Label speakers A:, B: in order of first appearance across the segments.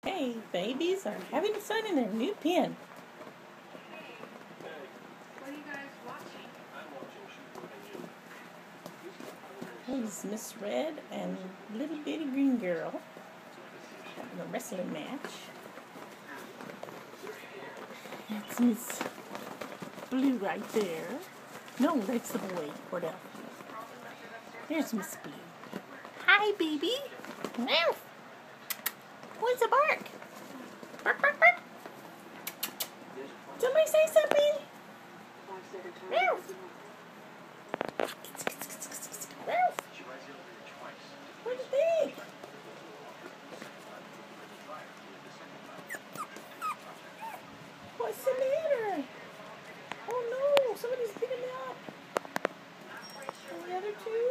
A: Hey, babies are having fun in their new pen.
B: What are you guys watching?
A: Here's Miss Red and Little Bitty Green Girl having a wrestling match. That's Miss Blue right there. No, that's the boy, Cordell. There's Miss Blue. Hi, baby. Meow. What's the bark? Bark, bark, bark. Somebody say something. Meow. Meow. What do you think? What's the matter? Oh no, somebody's picking me up. And the other two?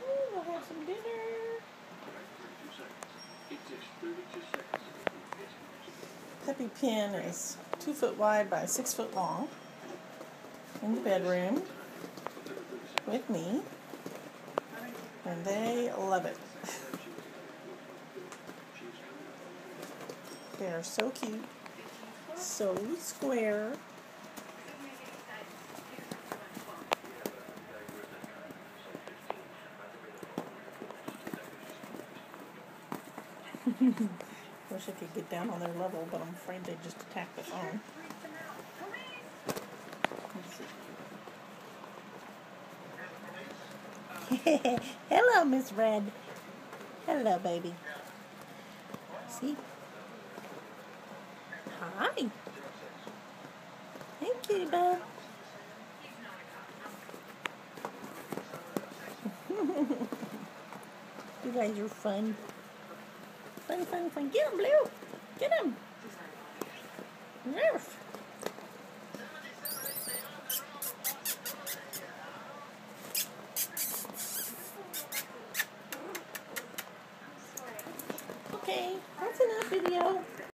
A: Oh, we'll have some dinner. Peppy Pen is 2 foot wide by 6 foot long in the bedroom with me, and they love it. They are so cute, so square. Wish I could get down on their level, but I'm afraid they'd just attack the phone. Hello, Miss Red. Hello, baby. See? Hi. Hey, kitty bug. You guys are fun. Fun, fun, fun. Get him, Blue. Get him. Nerf. Okay, that's enough video.